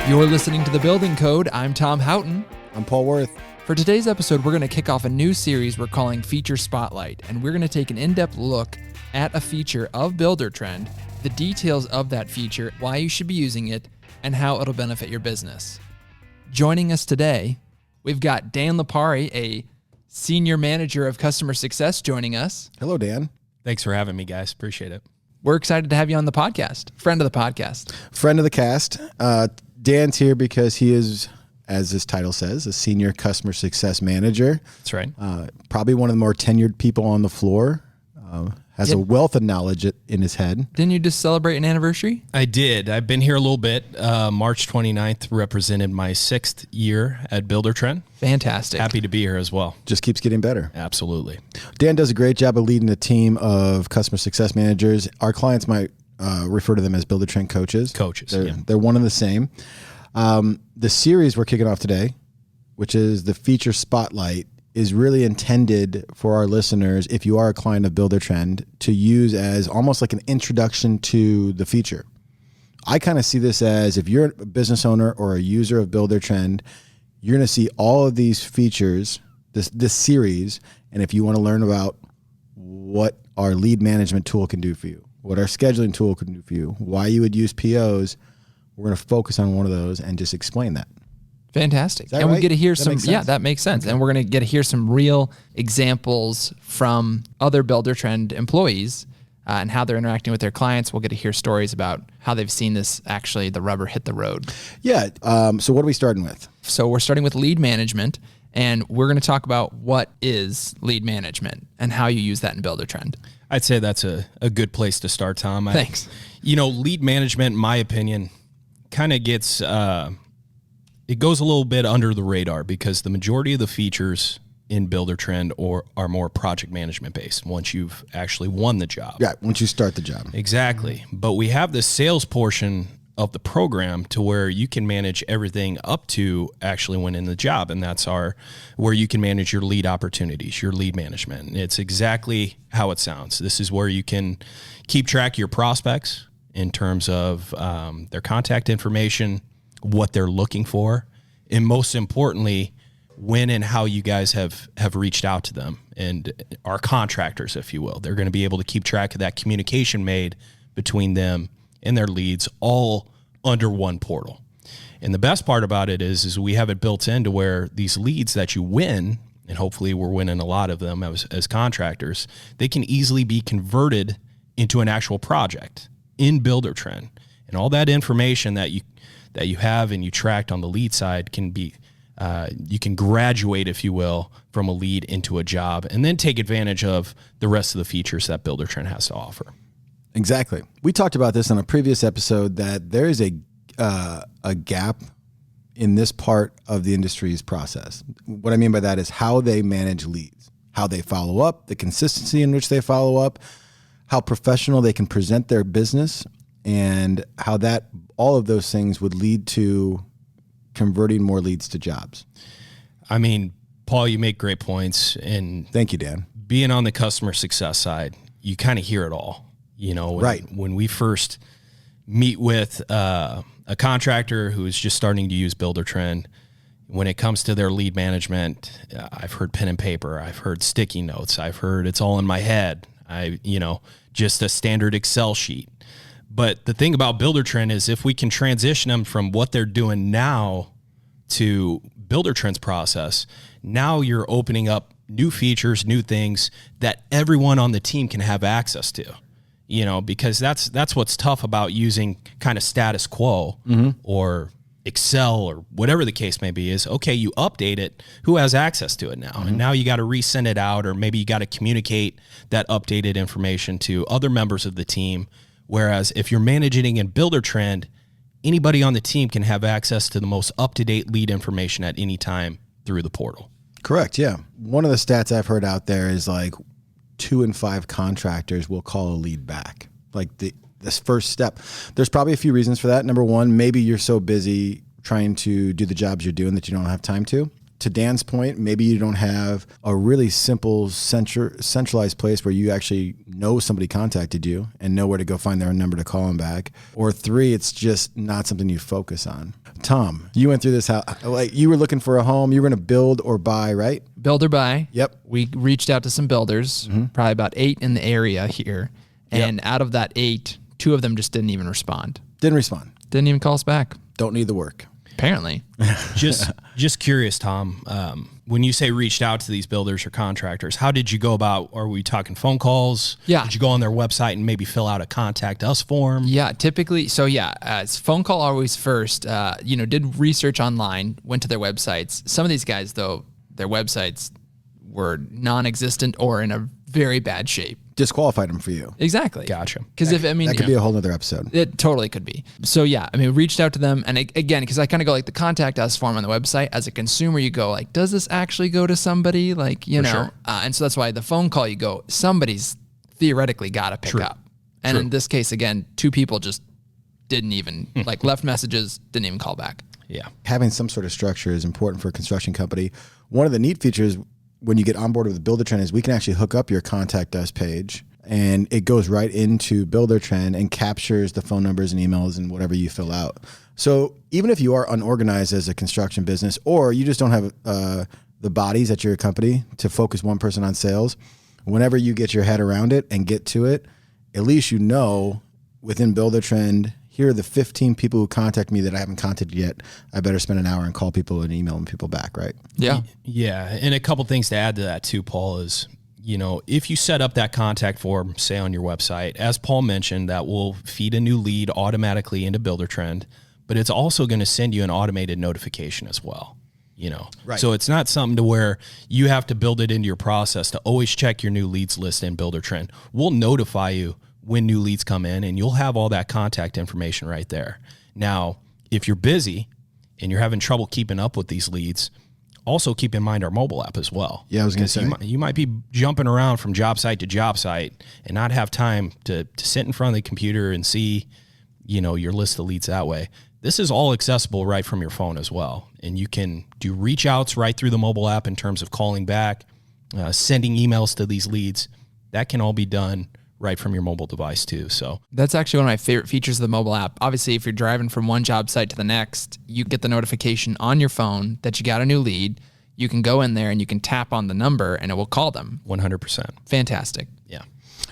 You're listening to The Building Code. I'm Tom Houghton. I'm Paul Worth. For today's episode, we're going to kick off a new series we're calling Feature Spotlight, and we're going to take an in-depth look at a feature of Buildertrend, the details of that feature, why you should be using it, and how it'll benefit your business. Joining us today, we've got Dan Lipari, a Senior Manager of Customer Success, joining us. Hello, Dan. Thanks for having me, guys. Appreciate it. We're excited to have you on the podcast. Friend of the podcast. Friend of the cast. Dan's here because he is, as his title says, a Senior Customer Success Manager. That's right. Probably one of the more tenured people on the floor. Has a wealth of knowledge in his head. Didn't you just celebrate an anniversary? I did. I've been here a little bit. March 29th represented my 6th year at Buildertrend. Fantastic. Happy to be here as well. Just keeps getting better. Absolutely. Dan does a great job of leading a team of customer success managers. Our clients might refer to them as Buildertrend coaches. They're one and the same. The series we're kicking off today, which is the Feature Spotlight, is really intended for our listeners, if you are a client of Buildertrend, to use as almost like an introduction to the feature. I kind of see this as, if you're a business owner or a user of Buildertrend, you're going to see all of these features, this series, and if you want to learn about what our lead management tool can do for you, what our scheduling tool can do for you, why you would use POs, we're going to focus on one of those and just explain that. Fantastic. And right? we get to hear That some, makes sense? that makes sense. And we're going to get to hear some real examples from other Buildertrend employees and how they're interacting with their clients. We'll get to hear stories about how they've seen this, actually, the rubber hit the road. Yeah. So what are we starting with? So we're starting with lead management, and we're going to talk about what is lead management and how you use that in Buildertrend. I'd say that's a good place to start, Tom. Thanks. Lead management, in my opinion, kind of gets... it goes a little bit under the radar because the majority of the features in Buildertrend are more project management based once you've actually won the job. Yeah, once you start the job. Exactly. But we have the sales portion of the program to where you can manage everything up to actually winning the job. And that's where you can manage your lead opportunities, your lead management. And it's exactly how it sounds. This is where you can keep track of your prospects in terms of their contact information, what they're looking for, and most importantly, when and how you guys have reached out to them and our contractors, if you will. They're going to be able to keep track of that communication made between them and their leads all under one portal. And the best part about it is we have it built into where these leads that you win, and hopefully we're winning a lot of them as contractors, they can easily be converted into an actual project in Buildertrend. And all that information that you have and you tracked on the lead side can be, you can graduate, if you will, from a lead into a job and then take advantage of the rest of the features that Buildertrend has to offer. Exactly. We talked about this on a previous episode that there is a gap in this part of the industry's process. What I mean by that is how they manage leads, how they follow up, the consistency in which they follow up, how professional they can present their business, and how that all of those things would lead to converting more leads to jobs. I mean, Paul, you make great points. And thank you, Dan. Being on the customer success side, you kind of hear it all. Right. When we first meet with a contractor who is just starting to use Buildertrend, when it comes to their lead management, I've heard pen and paper, I've heard sticky notes, I've heard it's all in my head. Just a standard Excel sheet. But the thing about Buildertrend is if we can transition them from what they're doing now to Buildertrend's process, now you're opening up new features, new things that everyone on the team can have access to. Because that's what's tough about using kind of status quo or Excel or whatever the case may be is, okay, you update it, who has access to it now? And now you got to resend it out, or maybe you got to communicate that updated information to other members of the team. Whereas if you're managing in Buildertrend, anybody on the team can have access to the most up-to-date lead information at any time through the portal. Correct, yeah. One of the stats I've heard out there is like 2 in 5 contractors will call a lead back. Like this first step. There's probably a few reasons for that. Number one, maybe you're so busy trying to do the jobs you're doing that you don't have time to. To Dan's point, maybe you don't have a really simple centralized place where you actually know somebody contacted you and know where to go find their number to call them back. Or 3, it's just not something you focus on. Tom, you went through this. How, like, you were looking for a home, you were going to build or buy, right? Build or buy. Yep. We reached out to some builders, probably about 8 in the area here. And out of that 8, 2 of them just didn't even respond. Didn't respond. Didn't even call us back. Don't need the work. Apparently. Just curious, Tom, when you say reached out to these builders or contractors, how did you go about? Are we talking phone calls? Yeah. Did you go on their website and maybe fill out a contact us form? Yeah, typically. So it's phone call always first. Did research online, went to their websites. Some of these guys, though, their websites were non-existent or in a very bad shape. Disqualified them for you. Exactly. Gotcha. Because that could be a whole nother episode. It totally could be. So reached out to them, and again, because I kind of go like the contact us form on the website. As a consumer, you go like, does this actually go to somebody? Like, sure. And so that's why the phone call, you go, somebody's theoretically got to pick up. And in this case, again, 2 people just didn't even like left messages, didn't even call back. Yeah. Having some sort of structure is important for a construction company. One of the neat features when you get on board with Buildertrend is we can actually hook up your contact us page, and it goes right into Buildertrend and captures the phone numbers and emails and whatever you fill out. So even if you are unorganized as a construction business, or you just don't have the bodies at your company to focus one person on sales, whenever you get your head around it and get to it, at least within Buildertrend, here are the 15 people who contact me that I haven't contacted yet. I better spend an hour and call people and email people back, right? Yeah. Yeah. And a couple things to add to that too, Paul, is, if you set up that contact form, say on your website, as Paul mentioned, that will feed a new lead automatically into Buildertrend, but it's also going to send you an automated notification as well. Right. So it's not something to where you have to build it into your process to always check your new leads list in Buildertrend. We'll notify you when new leads come in, and you'll have all that contact information right there. Now, if you're busy and you're having trouble keeping up with these leads, also keep in mind our mobile app as well. Yeah, I was going to say. You might be jumping around from job site to job site and not have time to sit in front of the computer and see, your list of leads that way. This is all accessible right from your phone as well. And you can do reach outs right through the mobile app in terms of calling back, sending emails to these leads. That can all be done right from your mobile device too. So that's actually one of my favorite features of the mobile app. Obviously, if you're driving from one job site to the next, you get the notification on your phone that you got a new lead. You can go in there and you can tap on the number and it will call them. 100%. Fantastic. Yeah.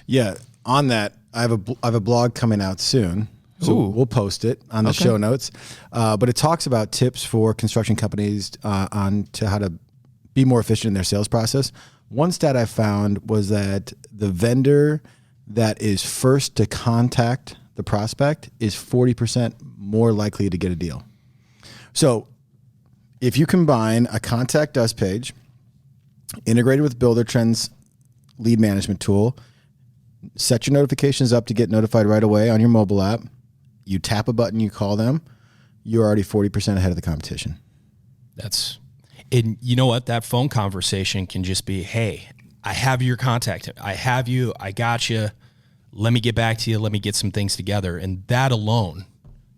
Yeah. On that, I have a blog coming out soon. So we'll post it on the show notes. But it talks about tips for construction companies on to how to be more efficient in their sales process. One stat I found was that the vendor that is first to contact the prospect is 40% more likely to get a deal. So if you combine a contact us page integrated with Buildertrend's lead management tool, set your notifications up to get notified right away on your mobile app, you tap a button, you call them, you're already 40% ahead of the competition. And you know what? That phone conversation can just be, hey, I have your contact. I have you. I got you. Let me get back to you. Let me get some things together. And that alone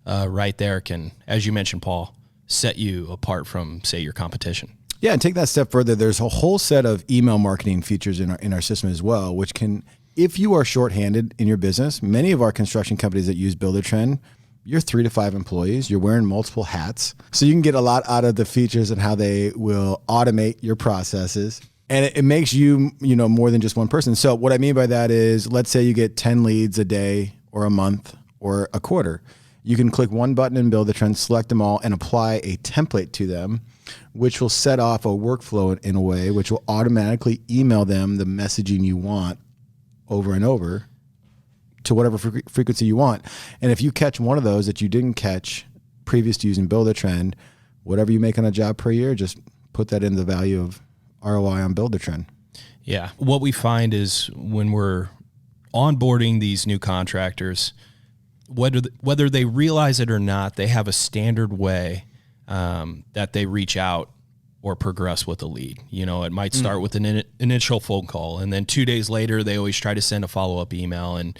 right there can, as you mentioned, Paul, set you apart from, say, your competition. Yeah, and take that step further. There's a whole set of email marketing features in our system as well, which can, if you are shorthanded in your business, many of our construction companies that use Buildertrend, you're 3 to 5 employees, you're wearing multiple hats. So you can get a lot out of the features and how they will automate your processes. And it makes you, more than just one person. So what I mean by that is, let's say you get 10 leads a day or a month or a quarter. You can click one button in Buildertrend, select them all, and apply a template to them, which will set off a workflow in a way which will automatically email them the messaging you want over and over to whatever frequency you want. And if you catch one of those that you didn't catch previous to using Buildertrend, whatever you make on a job per year, just put that in the value of ROI on Buildertrend. Yeah. What we find is when we're onboarding these new contractors, whether they realize it or not, they have a standard way that they reach out or progress with a lead. It might start with an initial phone call, and then 2 days later, they always try to send a follow-up email. And,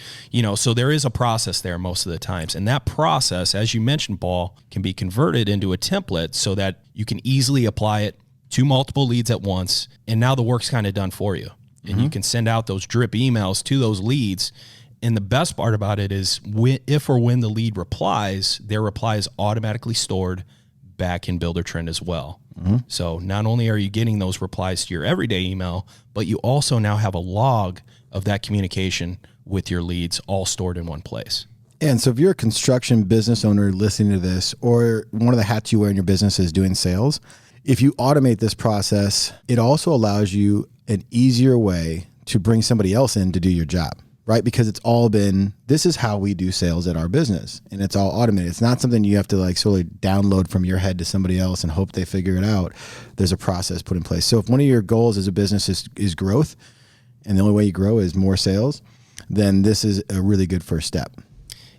so there is a process there most of the times. And that process, as you mentioned, Paul, can be converted into a template so that you can easily apply it to multiple leads at once. And now the work's kind of done for you. And you can send out those drip emails to those leads, And the best part about it is if or when the lead replies, their reply is automatically stored back in Buildertrend as well. Mm-hmm. So not only are you getting those replies to your everyday email, but you also now have a log of that communication with your leads all stored in one place. And so if you're a construction business owner listening to this, or one of the hats you wear in your business is doing sales, if you automate this process, it also allows you an easier way to bring somebody else in to do your job, right? Because it's all been, this is how we do sales at our business, and it's all automated. It's not something you have to like sort of download from your head to somebody else and hope they figure it out. There's a process put in place. So if one of your goals as a business is growth, and the only way you grow is more sales, then this is a really good first step.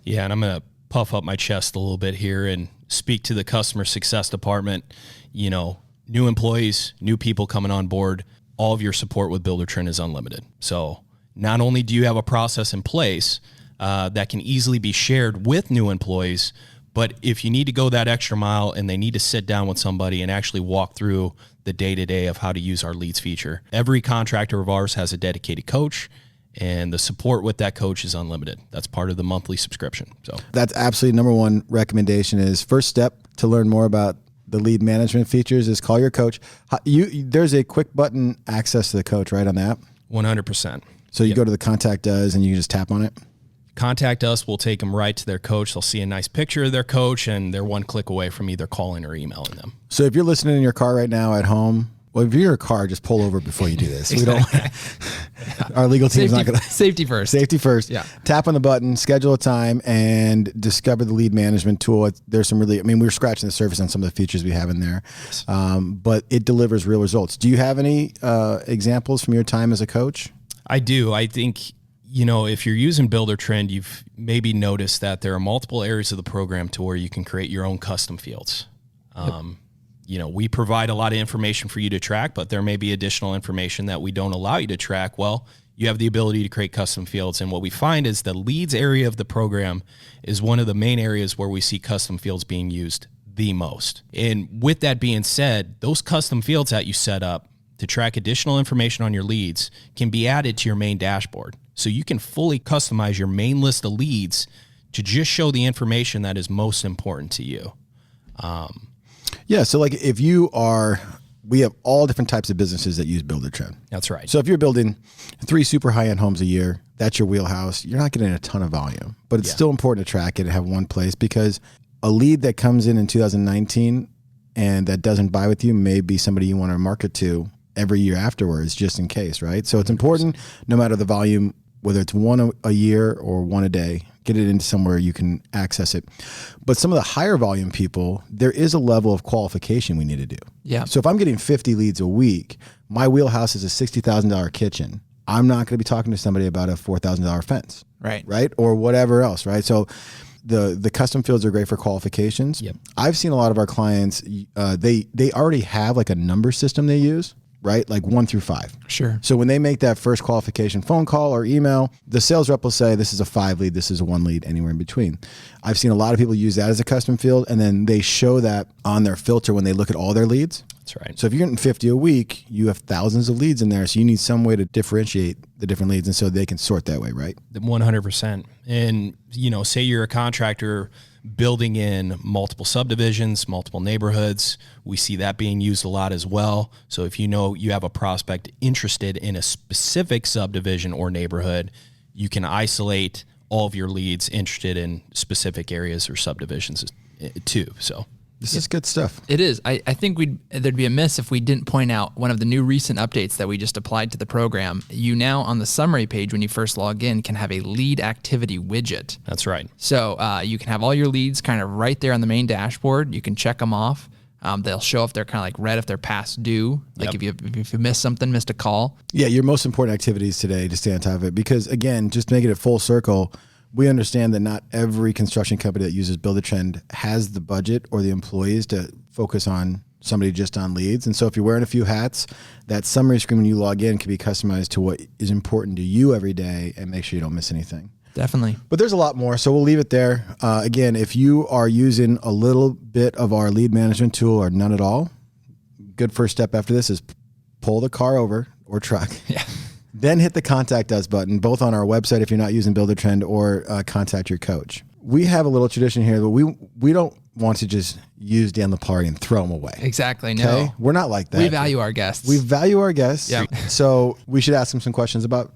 Yeah, and I'm going to puff up my chest a little bit here and speak to the customer success department. You know, new employees, new people coming on board, all of your support with Buildertrend is unlimited. So not only do you have a process in place that can easily be shared with new employees, but if you need to go that extra mile and they need to sit down with somebody and actually walk through the day-to-day of how to use our leads feature, every contractor of ours has a dedicated coach, and the support with that coach is unlimited. That's part of the monthly subscription. So that's absolutely number one recommendation. Is first step to learn more about the lead management features is call your coach. There's a quick button access to the coach, right, on the app? 100%. So you go to the contact us and you just tap on it? Contact us. We'll take them right to their coach. They'll see a nice picture of their coach, and they're one click away from either calling or emailing them. So if you're listening in your car right now at home, well, if you're in your car, just pull over before you do this. We don't. Our legal team's not going to. Safety first. Safety first. Yeah. Tap on the button, schedule a time, and discover the lead management tool. There's some really. I mean, we're scratching the surface on some of the features we have in there, yes. But it delivers real results. Do you have any examples from your time as a coach? I do. I think, you know, if you're using Buildertrend, you've maybe noticed that there are multiple areas of the program to where you can create your own custom fields. You know, we provide a lot of information for you to track, but there may be additional information that we don't allow you to track. Well, you have the ability to create custom fields. And what we find is the leads area of the program is one of the main areas where we see custom fields being used the most. And with that being said, those custom fields that you set up to track additional information on your leads can be added to your main dashboard. So you can fully customize your main list of leads to just show the information that is most important to you. Yeah. So like if we have all different types of businesses that use Buildertrend. That's right. So if you're building 3 super high-end homes a year, that's your wheelhouse. You're not getting a ton of volume, but it's still important to track it and have one place, because a lead that comes in 2019 and that doesn't buy with you may be somebody you want to market to every year afterwards, just in case, right? So it's important, no matter the volume, whether it's one a year or one a day, get it into somewhere you can access it. But some of the higher volume people, there is a level of qualification we need to do. Yeah. So if I'm getting 50 leads a week, my wheelhouse is a $60,000 kitchen. I'm not going to be talking to somebody about a $4,000 fence. Right. Right. Or whatever else. Right. So the custom fields are great for qualifications. Yep. I've seen a lot of our clients, they already have like a number system they use. Right? Like 1 through 5. Sure. So when they make that first qualification phone call or email, the sales rep will say, this is a 5 lead, this is a 1 lead, anywhere in between. I've seen a lot of people use that as a custom field, and then they show that on their filter when they look at all their leads. That's right. So if you're getting 50 a week, you have thousands of leads in there. So you need some way to differentiate the different leads, and so they can sort that way, right? 100%. And, you know, say you're a contractor building in multiple subdivisions, multiple neighborhoods. We see that being used a lot as well. So if you know you have a prospect interested in a specific subdivision or neighborhood, you can isolate all of your leads interested in specific areas or subdivisions too. So this is good stuff. It is. I think there'd be a miss if we didn't point out one of the new recent updates that we just applied to the program. You now, on the summary page when you first log in, can have a lead activity widget. That's right. So you can have all your leads kind of right there on the main dashboard. You can check them off. They'll show if they're kind of like red if they're past due, like if you missed something, missed a call. Yeah, your most important activities today to stay on top of it. Because again, just making it full circle, we understand that not every construction company that uses Buildertrend has the budget or the employees to focus on somebody just on leads. And so if you're wearing a few hats, that summary screen when you log in can be customized to what is important to you every day and make sure you don't miss anything. Definitely. But there's a lot more, so we'll leave it there. Again, if you are using a little bit of our lead management tool or none at all, good first step after this is pull the car over or truck. Yeah. then hit the contact us button, both on our website if you're not using Buildertrend, or contact your coach. We have a little tradition here, but we don't want to just use Dan Lipari and throw them away. Exactly. Okay? No, We're not like that. we value our guests. We value our guests. Yeah. So we should ask him some questions about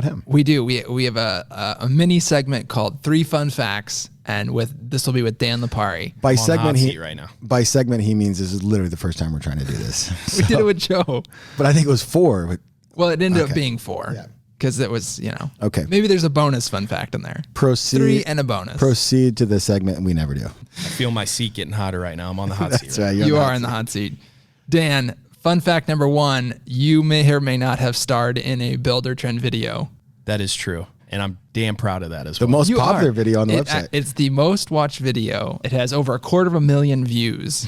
him. We do. We have a mini segment called 3 Fun Facts, and this will be with Dan Lipari. By segment, right now. By segment, he means this is literally the first time we're trying to do this. We did it with Joe. But I think it was 4. Well, it ended up being 4. Yeah. Because it was, Okay. maybe there's a bonus fun fact in there. Proceed. 3 and a bonus. Proceed to the segment, and we never do. I feel my seat getting hotter right now. I'm on the hot seat. That's right. You are in the hot seat. Dan, fun fact number 1, you may or may not have starred in a Buildertrend video. That is true. And I'm damn proud of that as well. The most popular video on the website. It's the most watched video. It has over 250,000 views.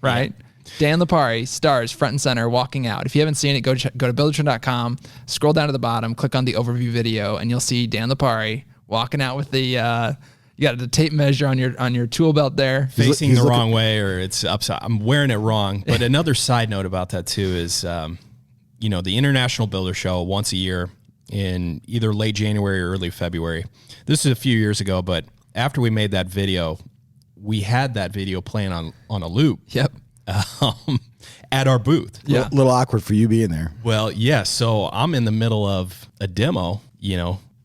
Right? Yeah. Dan Lipari stars front and center walking out. If you haven't seen it, go to buildertrend.com, scroll down to the bottom, click on the overview video, and you'll see Dan Lipari walking out with the you got the tape measure on your tool belt there. Facing the wrong way, or it's upside. I'm wearing it wrong. But another side note about that too is, the International Builder Show once a year in either late January or early February. This is a few years ago, but after we made that video, we had that video playing on a loop. Yep. At our booth. Yeah. A little awkward for you being there. Well, yes. So I'm in the middle of a demo,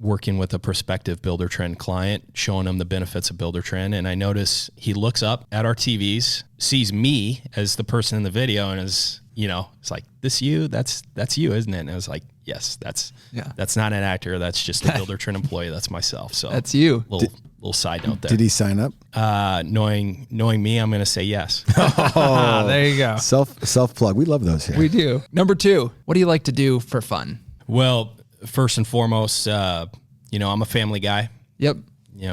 working with a prospective Buildertrend client, showing them the benefits of Buildertrend. And I notice he looks up at our TVs, sees me as the person in the video, and is, it's like, this you? That's you, isn't it? And I was like, yes, that's not an actor. That's just a Buildertrend employee. That's myself. So that's you. Little side note there. Did he sign up? Knowing me, I'm going to say yes. Oh, there you go. Self plug. We love those here. We do. Number 2, what do you like to do for fun? Well, first and foremost, I'm a family guy. Yep.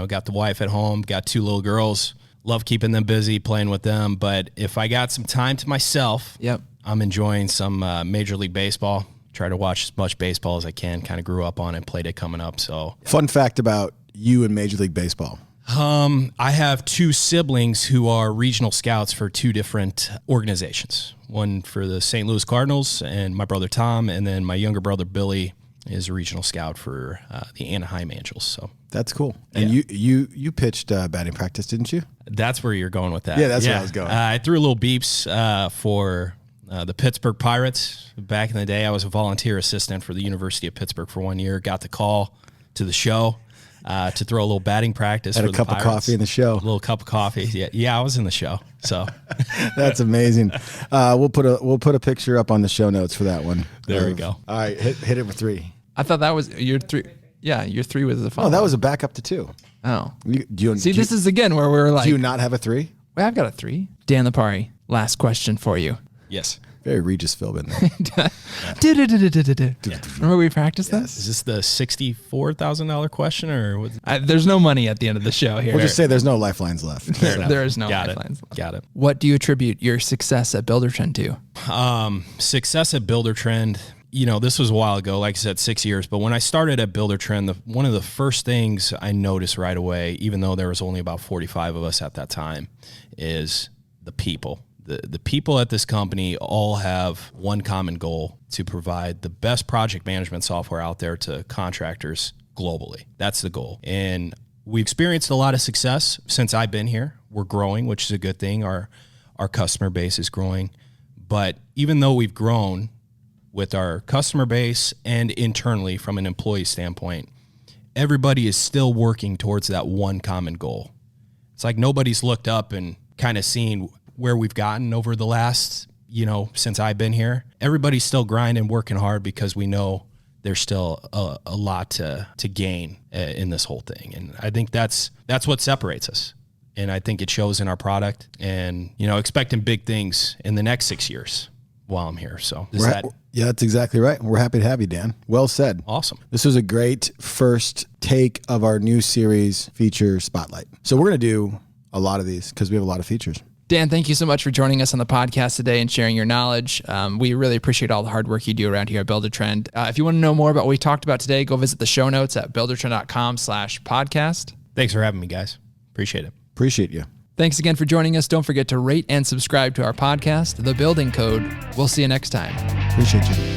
Got the wife at home, got 2 little girls, love keeping them busy, playing with them. But if I got some time to myself, yep, I'm enjoying some Major League Baseball. Try to watch as much baseball as I can. Kind of grew up on it, played it coming up. So, fun fact about you in Major League Baseball. I have 2 siblings who are regional scouts for 2 different organizations. One for the St. Louis Cardinals, and my brother Tom, and then my younger brother Billy is a regional scout for the Anaheim Angels. So that's cool. And you pitched batting practice, didn't you? That's where you're going with that. Yeah, that's where I was going. I threw a little beeps for the Pittsburgh Pirates. Back in the day, I was a volunteer assistant for the University of Pittsburgh for 1 year. Got the call to the show to throw a little batting practice. Had for a cup of coffee in the show. A little cup of coffee. Yeah, I was in the show. So that's amazing. We'll put a picture up on the show notes for that one. There we go. All right, hit it with 3. I thought that was your 3. Yeah, your 3 was the follow. Oh, that was a backup to 2. Oh. This is again where we're like. Do you not have a 3? Well, I've got a 3. Dan Lipari, last question for you. Yes. Very Regis Philbin there. Remember we practiced that? Is this the $64,000 question, or what? There's no money at the end of the show here. We'll just say there's no lifelines left. There is no lifelines left. Got it. What do you attribute your success at Buildertrend to? Success at Buildertrend, this was a while ago, like I said, 6 years. But when I started at Buildertrend, one of the first things I noticed right away, even though there was only about 45 of us at that time, is the people. The people at this company all have one common goal: to provide the best project management software out there to contractors globally. That's the goal. And we've experienced a lot of success since I've been here. We're growing, which is a good thing. Our customer base is growing. But even though we've grown with our customer base and internally from an employee standpoint, everybody is still working towards that one common goal. It's like nobody's looked up and kind of seen where we've gotten over the last, since I've been here. Everybody's still grinding, working hard, because we know there's still a lot to gain in this whole thing. And I think that's what separates us. And I think it shows in our product, and, expecting big things in the next 6 years while I'm here. So yeah, that's exactly right. We're happy to have you, Dan. Well said. Awesome. This was a great first take of our new series, Feature Spotlight. So we're going to do a lot of these because we have a lot of features. Dan, thank you so much for joining us on the podcast today and sharing your knowledge. We really appreciate all the hard work you do around here at Buildertrend. If you want to know more about what we talked about today, go visit the show notes at buildertrend.com/podcast. Thanks for having me, guys. Appreciate it. Appreciate you. Thanks again for joining us. Don't forget to rate and subscribe to our podcast, The Building Code. We'll see you next time. Appreciate you.